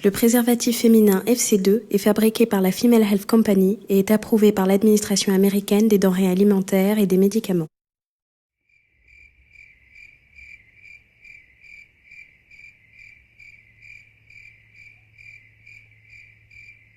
Le préservatif féminin FC2 est fabriqué par la Female Health Company et est approuvé par l'administration américaine des denrées alimentaires et des médicaments.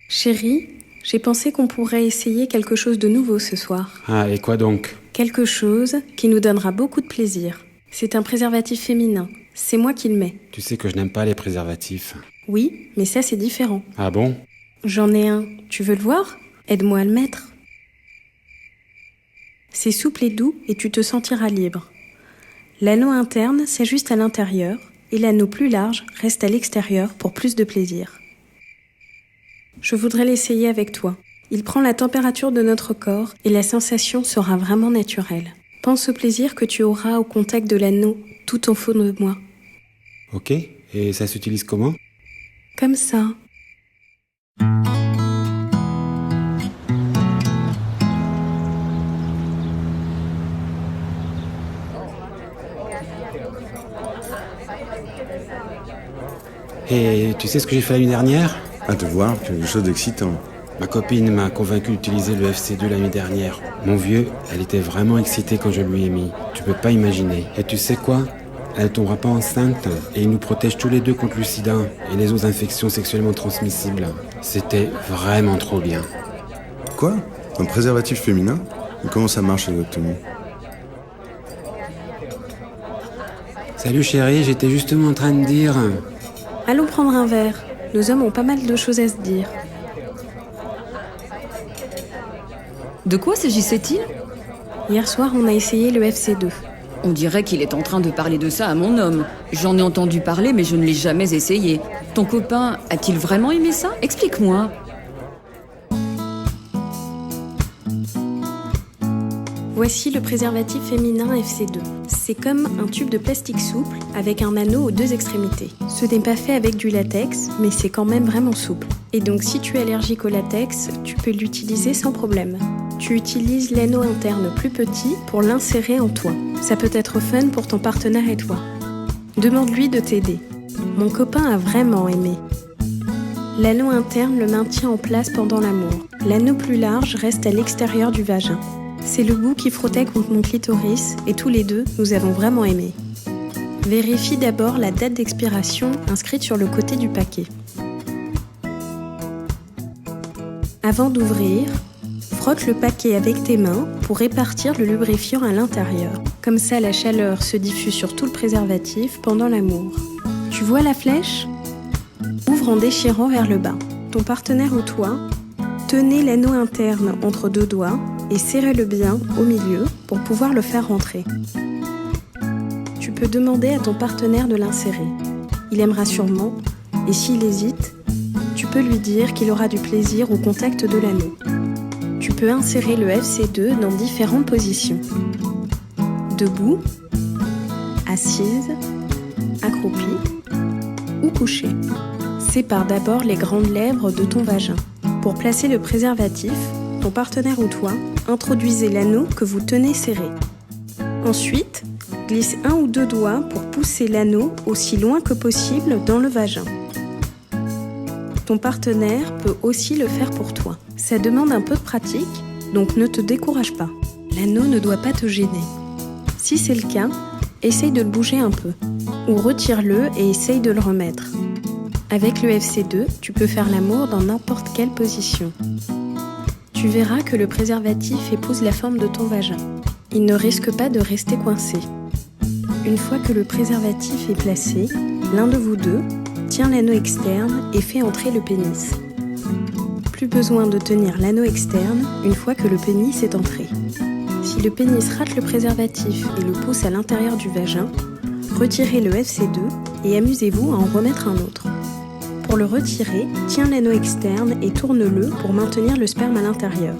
Chérie, j'ai pensé qu'on pourrait essayer quelque chose de nouveau ce soir. Ah, et quoi donc? Quelque chose qui nous donnera beaucoup de plaisir. C'est un préservatif féminin. C'est moi qui le mets. Tu sais que je n'aime pas les préservatifs. Oui, mais ça c'est différent. Ah bon? J'en ai un. Tu veux le voir? Aide-moi à le mettre. C'est souple et doux et tu te sentiras libre. L'anneau interne s'ajuste à l'intérieur et l'anneau plus large reste à l'extérieur pour plus de plaisir. Je voudrais l'essayer avec toi. Il prend la température de notre corps et la sensation sera vraiment naturelle. Pense au plaisir que tu auras au contact de l'anneau tout au fond de moi. Ok, et ça s'utilise comment? Comme ça. Et tu sais ce que j'ai fait l'année dernière? À te voir, quelque chose d'excitant. Ma copine m'a convaincu d'utiliser le FC2 l'année dernière. Mon vieux, elle était vraiment excitée quand je lui ai mis. Tu peux pas imaginer. Et tu sais quoi? Elle tombera pas enceinte et il nous protège tous les deux contre le sida et les autres infections sexuellement transmissibles. C'était vraiment trop bien. Quoi? Un préservatif féminin? Et comment ça marche exactement? Salut chérie, j'étais justement en train de dire... Allons prendre un verre. Nos hommes ont pas mal de choses à se dire. De quoi s'agissait-il? Hier soir, on a essayé le FC2. On dirait qu'il est en train de parler de ça à mon homme. J'en ai entendu parler, mais je ne l'ai jamais essayé. Ton copain a-t-il vraiment aimé ça? Explique-moi. Voici le préservatif féminin FC2. C'est comme un tube de plastique souple avec un anneau aux deux extrémités. Ce n'est pas fait avec du latex, mais c'est quand même vraiment souple. Et donc si tu es allergique au latex, tu peux l'utiliser sans problème. Tu utilises l'anneau interne plus petit pour l'insérer en toi. Ça peut être fun pour ton partenaire et toi. Demande-lui de t'aider. Mon copain a vraiment aimé. L'anneau interne le maintient en place pendant l'amour. L'anneau plus large reste à l'extérieur du vagin. C'est le bout qui frottait contre mon clitoris et tous les deux, nous avons vraiment aimé. Vérifie d'abord la date d'expiration inscrite sur le côté du paquet. Avant d'ouvrir, frotte le paquet avec tes mains pour répartir le lubrifiant à l'intérieur. Comme ça, la chaleur se diffuse sur tout le préservatif pendant l'amour. Tu vois la flèche? Ouvre en déchirant vers le bas. Ton partenaire ou toi, tenez l'anneau interne entre deux doigts et serrez-le bien au milieu pour pouvoir le faire rentrer. Tu peux demander à ton partenaire de l'insérer. Il aimera sûrement, et s'il hésite, tu peux lui dire qu'il aura du plaisir au contact de l'anneau. Tu peux insérer le FC2 dans différentes positions. Debout, assise, accroupie ou couchée. Sépare d'abord les grandes lèvres de ton vagin. Pour placer le préservatif, ton partenaire ou toi, introduisez l'anneau que vous tenez serré. Ensuite, glisse un ou deux doigts pour pousser l'anneau aussi loin que possible dans le vagin. Ton partenaire peut aussi le faire pour toi. Ça demande un peu de pratique, donc ne te décourage pas. L'anneau ne doit pas te gêner. Si c'est le cas, essaye de le bouger un peu, ou retire-le et essaye de le remettre. Avec le FC2, tu peux faire l'amour dans n'importe quelle position. Tu verras que le préservatif épouse la forme de ton vagin. Il ne risque pas de rester coincé. Une fois que le préservatif est placé, l'un de vous deux tient l'anneau externe et fait entrer le pénis. Plus besoin de tenir l'anneau externe une fois que le pénis est entré. Si le pénis rate le préservatif et le pousse à l'intérieur du vagin, retirez le FC2 et amusez-vous à en remettre un autre. Pour le retirer, tiens l'anneau externe et tourne-le pour maintenir le sperme à l'intérieur.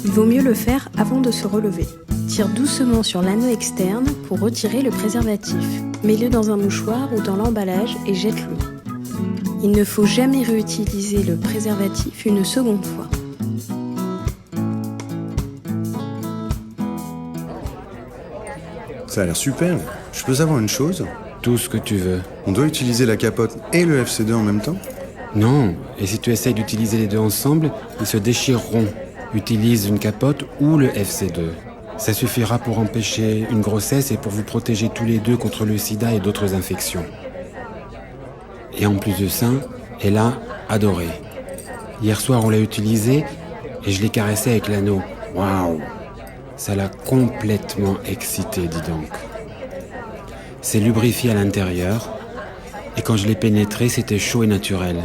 Il vaut mieux le faire avant de se relever. Tire doucement sur l'anneau externe pour retirer le préservatif. Mets-le dans un mouchoir ou dans l'emballage et jette-le. Il ne faut jamais réutiliser le préservatif une seconde fois. Ça a l'air super. Je peux savoir une chose? Tout ce que tu veux. On doit utiliser la capote et le FC2 en même temps? Non, et si tu essayes d'utiliser les deux ensemble, ils se déchireront. Utilise une capote ou le FC2. Ça suffira pour empêcher une grossesse et pour vous protéger tous les deux contre le sida et d'autres infections. Et en plus de ça, elle a adoré. Hier soir, on l'a utilisé et je l'ai caressé avec l'anneau. Waouh! Ça l'a complètement excité, dis donc. C'est lubrifié à l'intérieur et quand je l'ai pénétré, c'était chaud et naturel.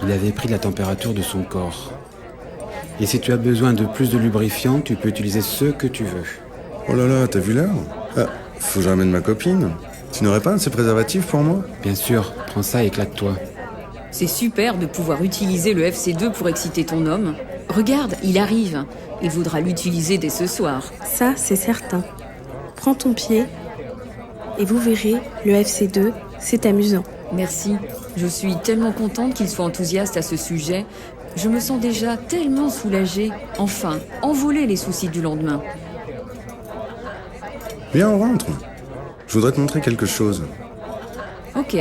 Il avait pris la température de son corps. Et si tu as besoin de plus de lubrifiant, tu peux utiliser ce que tu veux. Oh là là, t'as vu l'heure? Ah, faut que je ramène ma copine. Tu n'aurais pas un de ces préservatifs pour moi? Bien sûr, prends ça et éclate-toi. C'est super de pouvoir utiliser le FC2 pour exciter ton homme. Regarde, il arrive. Il voudra l'utiliser dès ce soir. Ça, c'est certain. Prends ton pied et vous verrez, le FC2, c'est amusant. Merci. Je suis tellement contente qu'il soit enthousiaste à ce sujet. Je me sens déjà tellement soulagée. Enfin, envoler les soucis du lendemain. Viens, on rentre. Je voudrais te montrer quelque chose. Ok.